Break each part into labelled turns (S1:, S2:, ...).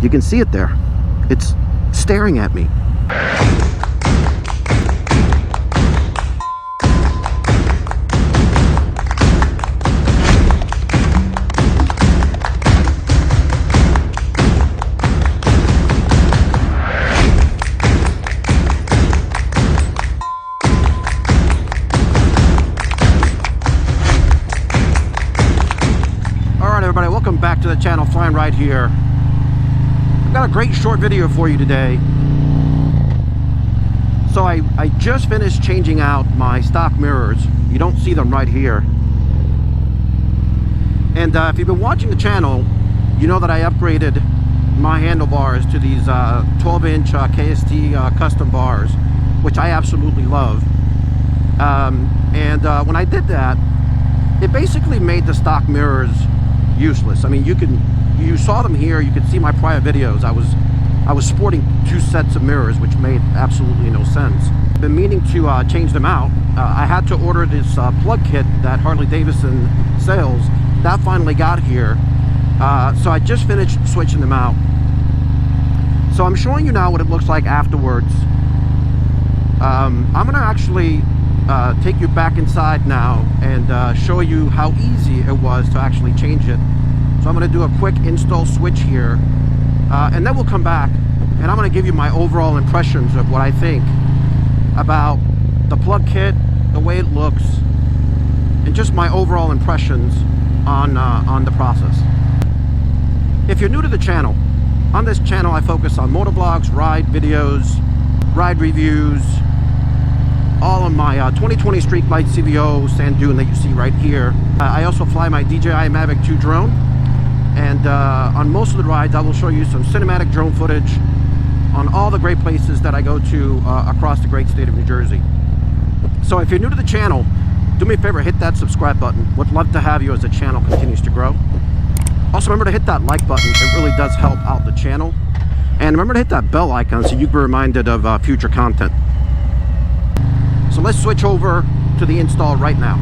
S1: You can see it there. It's staring at me. Everybody, welcome back to the channel. Flying Right here. I've got a great short video for you today. So I just finished changing out my stock mirrors. You don't see them right here. And if you've been watching the channel, you know that I upgraded my handlebars to these 12-inch KST custom bars, which I absolutely love. When I did that, it basically made the stock mirrors useless. I mean, you saw them here. You could see my prior videos. I was sporting two sets of mirrors, which made absolutely no sense. I've been meaning to change them out. I had to order this plug kit that Harley Davidson sells. That finally got here. So I just finished switching them out. So I'm showing you now what it looks like afterwards. I'm gonna actually take you back inside now and show you how easy it was to actually change it. So I'm going to do a quick install switch here, and then we'll come back and I'm going to give you my overall impressions of what I think about the plug kit, the way it looks, and just my overall impressions on the process. If you're new to the channel, on this channel I focus on motovlogs, ride videos, ride reviews, all of my 2020 Street Glide CVO sand dune that you see right here. I also fly my DJI MAVIC 2 drone, and on most of the rides I will show you some cinematic drone footage on all the great places that I go to across the great state of New Jersey. So if you're new to the channel, do me a favor, hit that subscribe button. Would love to have you as the channel continues to grow. Also remember to hit that like button. It really does help out the channel. And remember to hit that bell icon so you can be reminded of future content. So let's switch over to the install right now.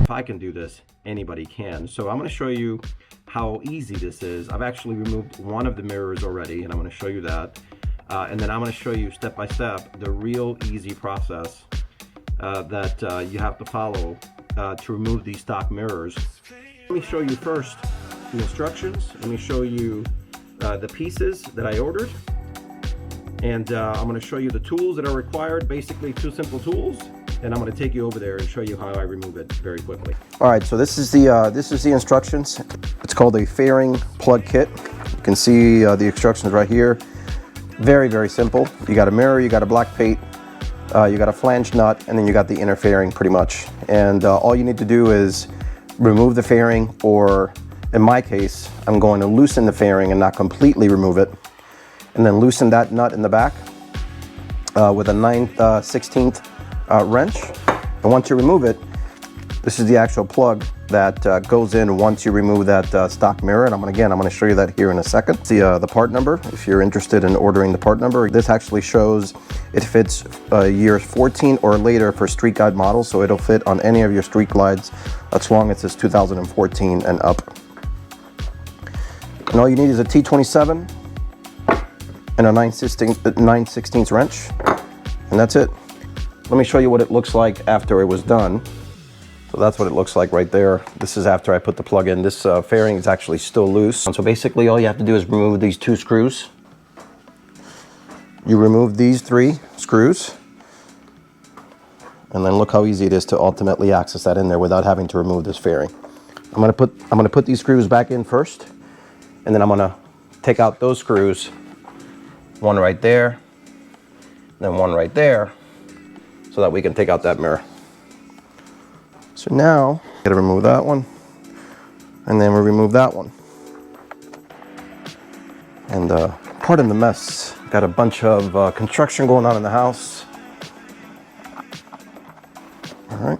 S1: If I can do this, anybody can. So I'm going to show you how easy this is. I've actually removed one of the mirrors already, and I'm going to show you that. And then I'm going to show you step by step the real easy process that you have to follow to remove these stock mirrors. Let me show you first the instructions. Let me show you the pieces that I ordered. And I'm going to show you the tools that are required, basically two simple tools, and I'm going to take you over there and show you how I remove it very quickly. All right, so this is the instructions. It's called a fairing plug kit. You can see the instructions right here. Very, very simple. You got a mirror, you got a black plate, you got a flange nut, and then you got the inner fairing pretty much. And all you need to do is remove the fairing, or in my case, I'm going to loosen the fairing and not completely remove it. And then loosen that nut in the back with a 9/16 wrench. And once you remove it, this is the actual plug that goes in once you remove that stock mirror. And I'm going to show you that here in a second. See the part number if you're interested in ordering the part number. This actually shows it fits years 14 or later for Street Glide models, so it'll fit on any of your Street Glides as long as it's 2014 and up. And all you need is a T27 and a 9/16 wrench, and that's it. Let me show you what it looks like after it was done. So that's what it looks like right there. This is after I put the plug in. This fairing is actually still loose. So basically all you have to do is remove these two screws. You remove these three screws, and then look how easy it is to ultimately access that in there without having to remove this fairing. I'm gonna put these screws back in first, and then I'm gonna take out those screws. One right there, then one right there, so that we can take out that mirror. So now, gotta remove that one, and then we remove that one. And pardon the mess, got a bunch of construction going on in the house. All right,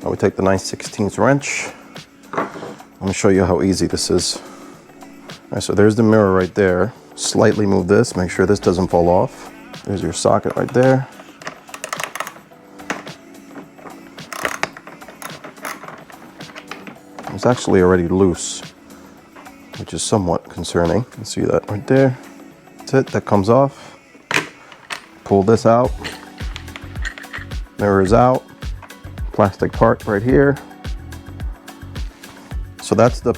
S1: now we take the 9/16 wrench. Let me show you how easy this is. All right, so there's the mirror right there. Slightly move this, make sure this doesn't fall off. There's your socket right there. It's actually already loose, which
S2: which is somewhat concerning. You can see that right there. That's it, that comes off. Pull this out. Mirrors out. Plastic part right here. So that's the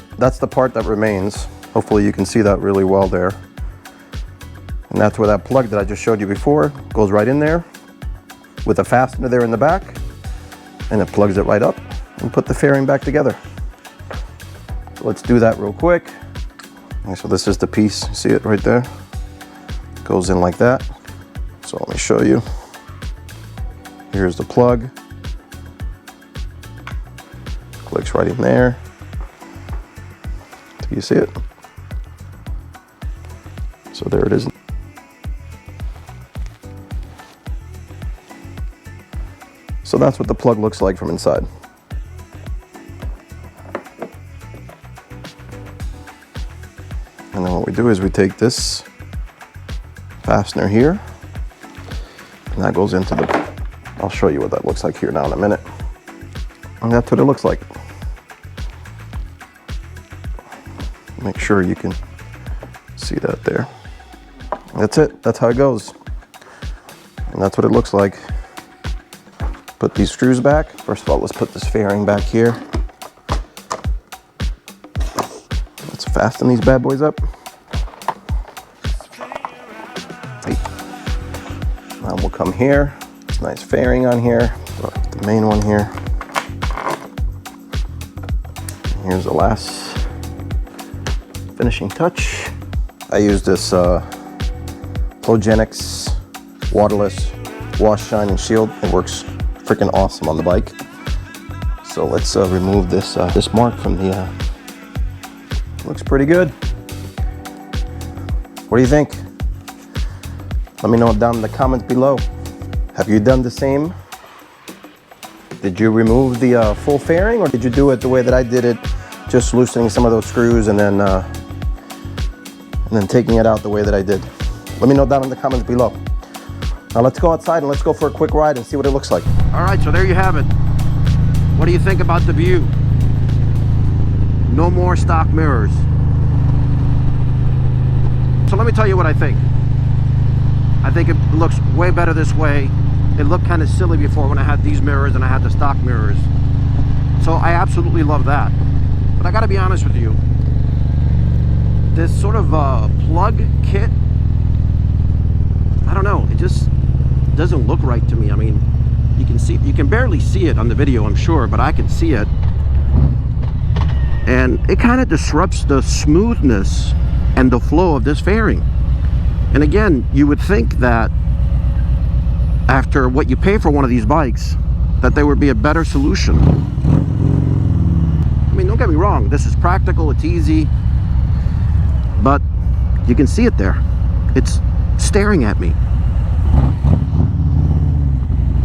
S2: part that remains. Hopefully you can see that really well there. And that's where that plug that I just showed you before goes right in there with a fastener there in the back, and it plugs it right up and put the fairing back together. So let's do that real quick. Okay, so this is the piece, you see it right there? Goes in like that. So let me show you. Here's the plug. Clicks right in there. Do you see it? So there it is. So that's what the plug looks like from inside. And then what we do is we take this fastener here, and that goes into the, I'll show you what that looks like here now in a minute. And that's what it looks like. Make sure you can see that there. That's it, that's how it goes. And that's what it looks like. Put these screws back. First of all, let's put this fairing back here. Let's fasten these bad boys up. Hey. Now we'll come here. It's a nice fairing on here. The main one here. Here's the last finishing touch. I use this Plogenics waterless wash, shine, and shield. It works freaking awesome on the bike. So let's remove this this mark from the. Looks pretty good. What do you think? Let me know down in the comments below. Have you done the same? Did you remove the full fairing, or did you do it the way that I did it, just loosening some of those screws and then taking it out the way that I did? Let me know down in the comments below. Now let's go outside and let's go for a quick ride and see what it looks like.
S1: All right, so there you have it. What do you think about the view? No more stock mirrors. So let me tell you what I think. I think it looks way better this way. It looked kind of silly before when I had these mirrors and I had the stock mirrors. So I absolutely love that. But I gotta be honest with you. This sort of plug kit, I don't know, it just doesn't look right to me. I mean, you can barely see it on the video, I'm sure, but I can see it. And it kind of disrupts the smoothness and the flow of this fairing. And again, you would think that after what you pay for one of these bikes, that there would be a better solution. I mean, don't get me wrong, this is practical, it's easy, but you can see it there. It's staring at me.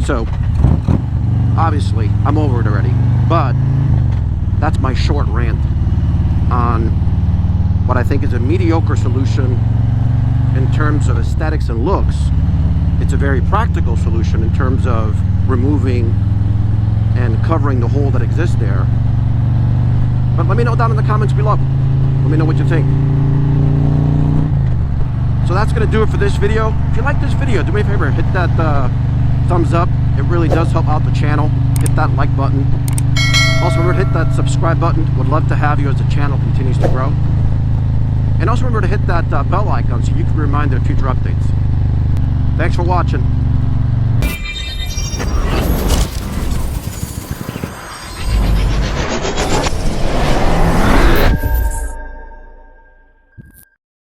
S1: So obviously I'm over it already, but that's my short rant on what I think is a mediocre solution in terms of aesthetics and looks. It's a very practical solution in terms of removing and covering the hole that exists there. But let me know down in the comments below. Let me know what you think. So that's gonna do it for this video. If you like this video, do me a favor, hit that thumbs up. It really does help out the channel. Hit that like button. Also remember to hit that subscribe button. Would love to have you as the channel continues to grow. And also remember to hit that bell icon so you can be reminded of future updates. Thanks for watching.